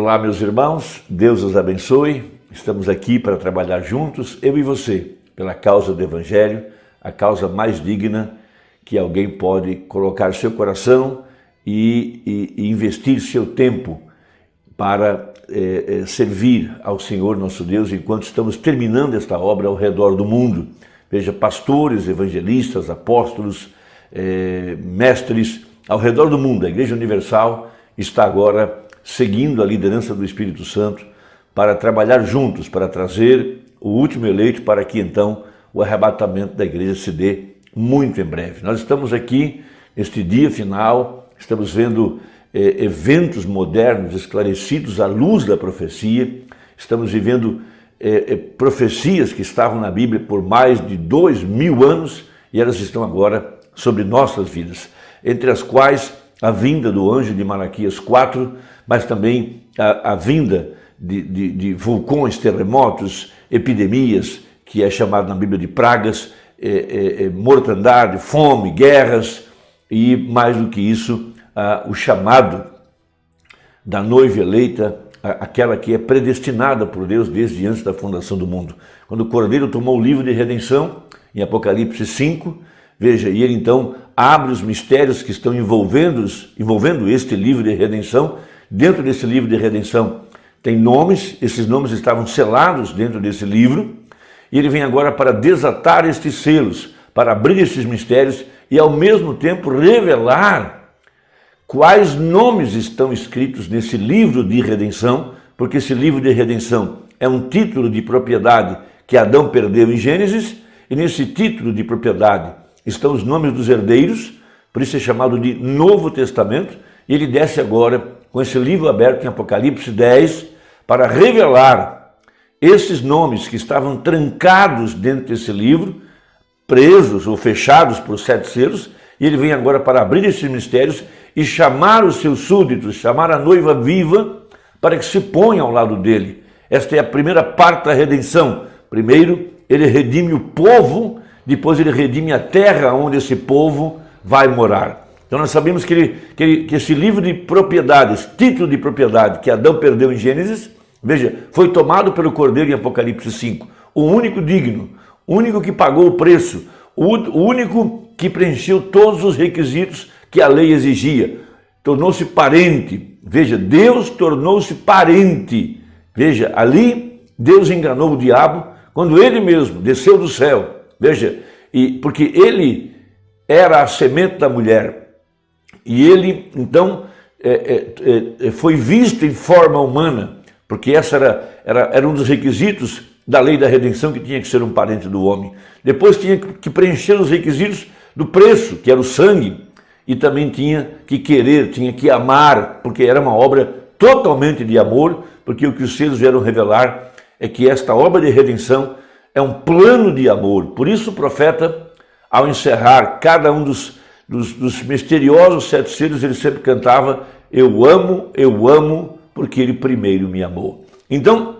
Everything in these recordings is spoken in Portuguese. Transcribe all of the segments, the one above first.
Olá, meus irmãos, Deus os abençoe. Estamos aqui para trabalhar juntos, eu e você, pela causa do Evangelho, a causa mais digna que alguém pode colocar seu coração e investir seu tempo para servir ao Senhor nosso Deus enquanto estamos terminando esta obra ao redor do mundo. Veja, pastores, evangelistas, apóstolos, mestres ao redor do mundo. A Igreja Universal está agora seguindo a liderança do Espírito Santo para trabalhar juntos, para trazer o último eleito para que então o arrebatamento da igreja se dê muito em breve. Nós estamos aqui neste dia final, estamos vendo eventos modernos esclarecidos à luz da profecia, estamos vivendo profecias que estavam na Bíblia por mais de 2000 anos e elas estão agora sobre nossas vidas, entre as quais a vinda do anjo de Malaquias 4, mas também a vinda de vulcões, terremotos, epidemias, que é chamado na Bíblia de pragas, mortandade, fome, guerras e, mais do que isso, o chamado da noiva eleita, aquela que é predestinada por Deus desde antes da fundação do mundo. Quando o Cordeiro tomou o livro de redenção, em Apocalipse 5, veja, e ele então abre os mistérios que estão envolvendo este livro de redenção. Dentro desse livro de redenção tem nomes, esses nomes estavam selados dentro desse livro, e ele vem agora para desatar estes selos, para abrir estes mistérios e ao mesmo tempo revelar quais nomes estão escritos nesse livro de redenção, porque esse livro de redenção é um título de propriedade que Adão perdeu em Gênesis, e nesse título de propriedade estão os nomes dos herdeiros, por isso é chamado de Novo Testamento, e ele desce agora com esse livro aberto em Apocalipse 10 para revelar esses nomes que estavam trancados dentro desse livro, presos ou fechados por 7 selos, e ele vem agora para abrir esses mistérios e chamar os seus súditos, chamar a noiva viva para que se ponham ao lado dele. Esta é a primeira parte da redenção. Primeiro, ele redime o povo, depois ele redime a terra onde esse povo vai morar. Então nós sabemos que esse livro de propriedades, título de propriedade que Adão perdeu em Gênesis, veja, foi tomado pelo Cordeiro em Apocalipse 5. O único digno, o único que pagou o preço, o único que preencheu todos os requisitos que a lei exigia. Tornou-se parente. Veja, Deus tornou-se parente. Veja, ali Deus enganou o diabo quando ele mesmo desceu do céu. Veja, porque ele era a semente da mulher. E ele, então, foi visto em forma humana, porque essa era um dos requisitos da lei da redenção, que tinha que ser um parente do homem. Depois tinha que preencher os requisitos do preço, que era o sangue, e também tinha que querer, tinha que amar, porque era uma obra totalmente de amor, porque o que os selos vieram revelar é que esta obra de redenção é um plano de amor. Por isso o profeta, ao encerrar cada um dos misteriosos 7 selos, ele sempre cantava: eu amo, porque ele primeiro me amou. Então,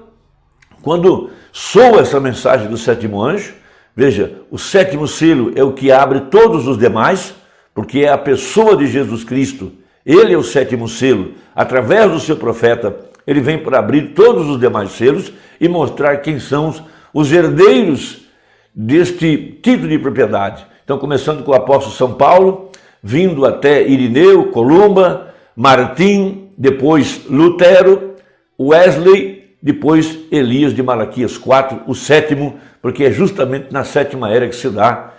quando soa essa mensagem do 7º anjo, veja, o 7º selo é o que abre todos os demais, porque é a pessoa de Jesus Cristo. Ele é o 7º selo. Através do seu profeta, ele vem para abrir todos os demais selos e mostrar quem são os herdeiros deste título de propriedade. Então, começando com o apóstolo São Paulo, vindo até Irineu, Columba, Martim, depois Lutero, Wesley, depois Elias de Malaquias 4, o 7º, porque é justamente na 7ª era que se dá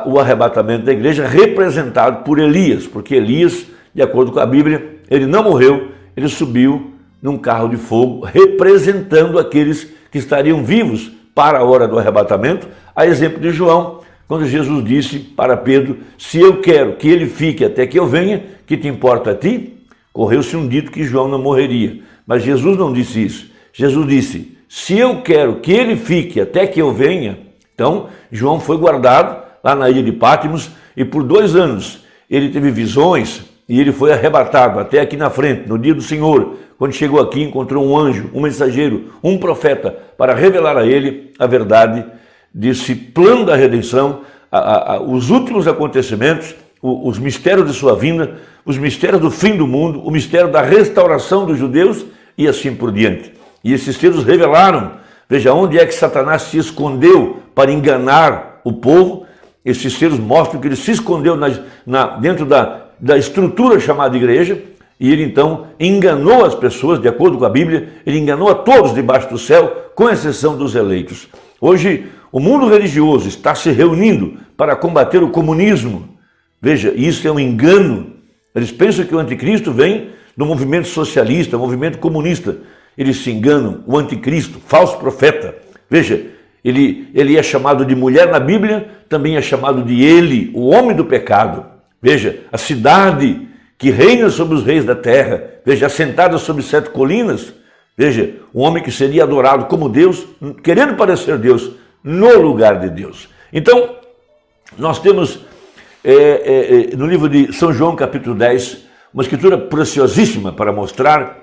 o arrebatamento da igreja, representado por Elias, porque Elias, de acordo com a Bíblia, ele não morreu, ele subiu num carro de fogo, representando aqueles que estariam vivos para a hora do arrebatamento, a exemplo de João, quando Jesus disse para Pedro: se eu quero que ele fique até que eu venha, que te importa a ti? Correu-se um dito que João não morreria, mas Jesus não disse isso. Jesus disse: se eu quero que ele fique até que eu venha. Então João foi guardado lá na ilha de Patmos e por 2 anos ele teve visões e ele foi arrebatado até aqui na frente, no dia do Senhor. Quando chegou aqui, encontrou um anjo, um mensageiro, um profeta, para revelar a ele a verdade desse plano da redenção, os últimos acontecimentos, os mistérios de sua vinda, os mistérios do fim do mundo, o mistério da restauração dos judeus e assim por diante. E esses textos revelaram, veja, onde é que Satanás se escondeu para enganar o povo. Esses textos mostram que ele se escondeu dentro da estrutura chamada igreja, e ele então enganou as pessoas, de acordo com a Bíblia, ele enganou a todos debaixo do céu, com exceção dos eleitos. Hoje, o mundo religioso está se reunindo para combater o comunismo. Veja, isso é um engano. Eles pensam que o anticristo vem do movimento socialista, movimento comunista. Eles se enganam. O anticristo, falso profeta. Veja, ele é chamado de mulher na Bíblia, também é chamado de ele, o homem do pecado. Veja, a cidade que reina sobre os reis da terra. Veja, assentada sobre 7 colinas. Veja, um homem que seria adorado como Deus, querendo parecer Deus, no lugar de Deus. Então, nós temos no livro de São João, capítulo 10, uma escritura preciosíssima para mostrar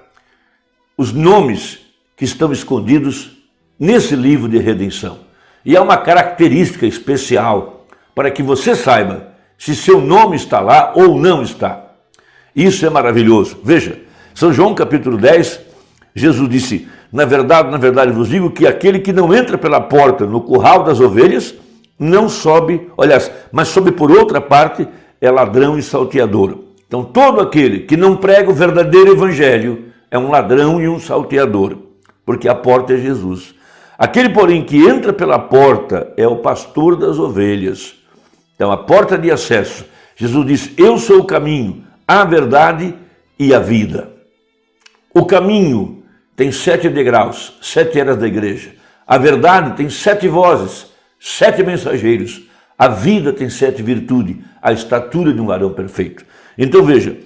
os nomes que estão escondidos nesse livro de redenção. E há uma característica especial para que você saiba se seu nome está lá ou não está. Isso é maravilhoso. Veja, São João, capítulo 10, Jesus disse: na verdade vos digo que aquele que não entra pela porta no curral das ovelhas, não sobe, aliás, mas sobe por outra parte, é ladrão e salteador. Então todo aquele que não prega o verdadeiro evangelho é um ladrão e um salteador, porque a porta é Jesus. Aquele, porém, que entra pela porta é o pastor das ovelhas. Então a porta de acesso. Jesus disse: eu sou o caminho, a verdade e a vida. O caminho tem 7 degraus, 7 eras da igreja. A verdade tem 7 vozes, 7 mensageiros. A vida tem 7 virtudes, a estatura de um varão perfeito. Então veja,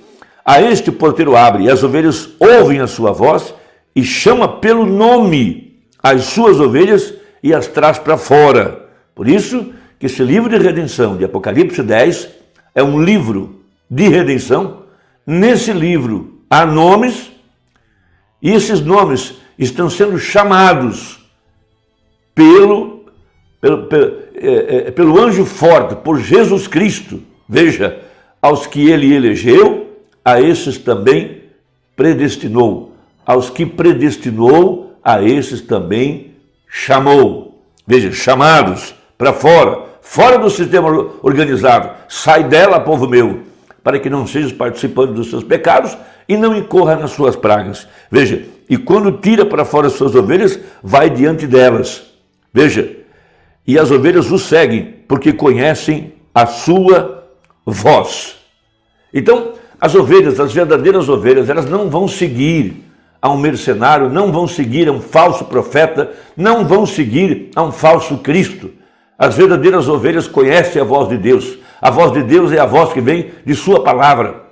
a este o porteiro abre, e as ovelhas ouvem a sua voz, e chama pelo nome as suas ovelhas e as traz para fora. Por isso que esse livro de redenção, de Apocalipse 10, é um livro de redenção. Nesse livro há nomes, e esses nomes estão sendo chamados pelo anjo forte, por Jesus Cristo. Veja, aos que ele elegeu, a esses também predestinou. Aos que predestinou, a esses também chamou. Veja, chamados para fora, fora do sistema organizado. Sai dela, povo meu, para que não sejas participante dos seus pecados e não incorra nas suas pragas. Veja, e quando tira para fora as suas ovelhas, vai diante delas. Veja, e as ovelhas o seguem, porque conhecem a sua voz. Então, as ovelhas, as verdadeiras ovelhas, elas não vão seguir a um mercenário, não vão seguir a um falso profeta, não vão seguir a um falso Cristo. As verdadeiras ovelhas conhecem a voz de Deus. A voz de Deus é a voz que vem de sua palavra,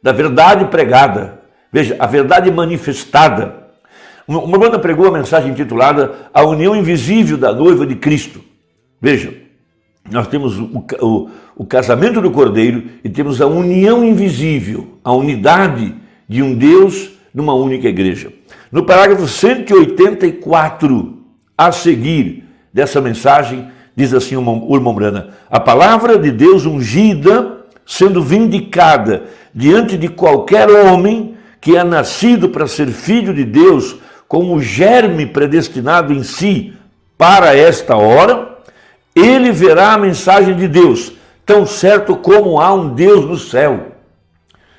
da verdade pregada. Veja, a verdade manifestada. Uma banda pregou a mensagem intitulada A União Invisível da Noiva de Cristo. Veja, nós temos o casamento do Cordeiro e temos a união invisível, a unidade de um Deus numa única igreja. No parágrafo 184, a seguir dessa mensagem, diz assim o irmão Brana: a palavra de Deus ungida, sendo vindicada diante de qualquer homem que é nascido para ser filho de Deus, com o germe predestinado em si para esta hora, ele verá a mensagem de Deus, tão certo como há um Deus no céu.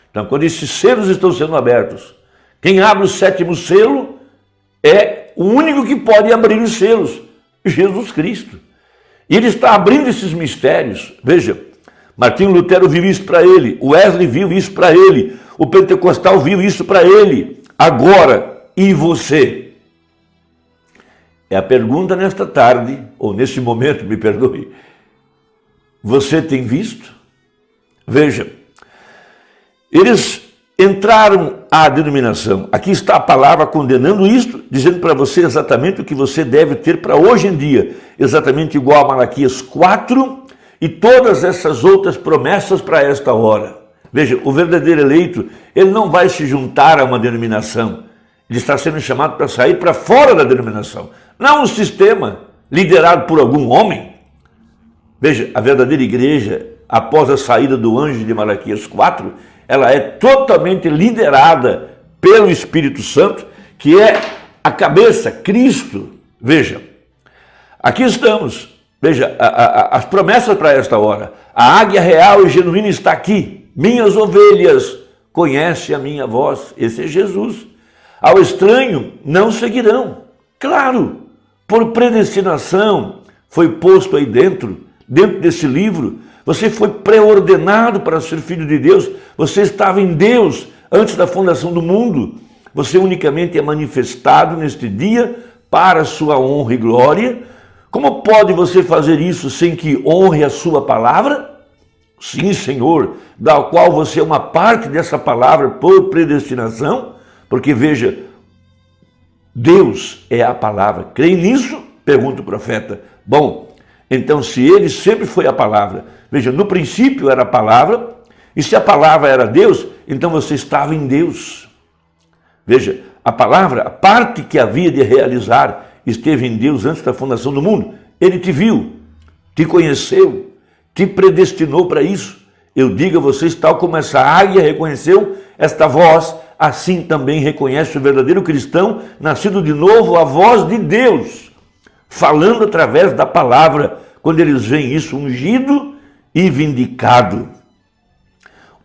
Então, quando esses selos estão sendo abertos, quem abre o 7º selo é o único que pode abrir os selos, Jesus Cristo. E ele está abrindo esses mistérios. Veja, Martinho Lutero viu isso para ele, o Wesley viu isso para ele, o Pentecostal viu isso para ele. Agora, e você? É a pergunta nesta tarde, ou nesse momento, me perdoe. Você tem visto? Veja, eles entraram à denominação. Aqui está a palavra condenando isto, dizendo para você exatamente o que você deve ter para hoje em dia, exatamente igual a Malaquias 4 e todas essas outras promessas para esta hora. Veja, o verdadeiro eleito, ele não vai se juntar a uma denominação, ele está sendo chamado para sair para fora da denominação, não um sistema liderado por algum homem. Veja, a verdadeira igreja, após a saída do anjo de Malaquias 4, ela é totalmente liderada pelo Espírito Santo, que é a cabeça, Cristo. Veja, aqui estamos. Veja, as promessas para esta hora. A águia real e genuína está aqui. Minhas ovelhas conhecem a minha voz. Esse é Jesus. Ao estranho não seguirão. Claro, por predestinação, foi posto aí dentro desse livro. Você foi pré-ordenado para ser filho de Deus. Você estava em Deus antes da fundação do mundo. Você unicamente é manifestado neste dia para a sua honra e glória. Como pode você fazer isso sem que honre a sua palavra? Sim, Senhor, da qual você é uma parte dessa palavra por predestinação. Porque veja, Deus é a palavra. Crê nisso? Pergunta o profeta. Bom, então se ele sempre foi a palavra, veja, no princípio era a palavra, e se a palavra era Deus, então você estava em Deus. Veja, a palavra, a parte que havia de realizar, esteve em Deus antes da fundação do mundo. Ele te viu, te conheceu, te predestinou para isso. Eu digo a vocês, tal como essa águia reconheceu esta voz, assim também reconhece o verdadeiro cristão, nascido de novo, a voz de Deus, falando através da palavra, quando eles veem isso ungido e vindicado.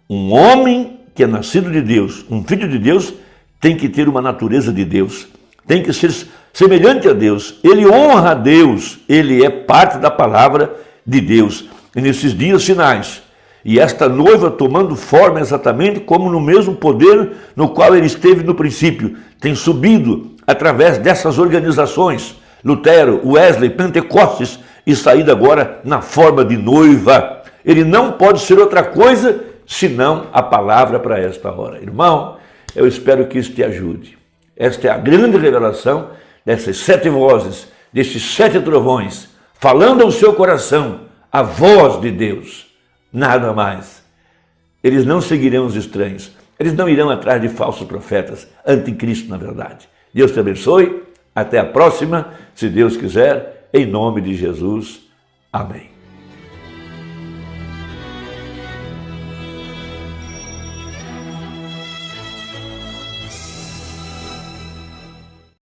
Um homem que é nascido de Deus, um filho de Deus, tem que ter uma natureza de Deus, tem que ser semelhante a Deus, ele honra a Deus, ele é parte da palavra de Deus. E nesses dias finais, e esta noiva tomando forma exatamente como no mesmo poder no qual ele esteve no princípio, tem subido através dessas organizações, Lutero, Wesley, Pentecostes, e saído agora na forma de noiva. Ele não pode ser outra coisa senão a palavra para esta hora. Irmão, eu espero que isso te ajude. Esta é a grande revelação dessas 7 vozes, desses 7 trovões, falando ao seu coração a voz de Deus. Nada mais. Eles não seguirão os estranhos. Eles não irão atrás de falsos profetas, anticristo na verdade. Deus te abençoe. Até a próxima, se Deus quiser, em nome de Jesus. Amém.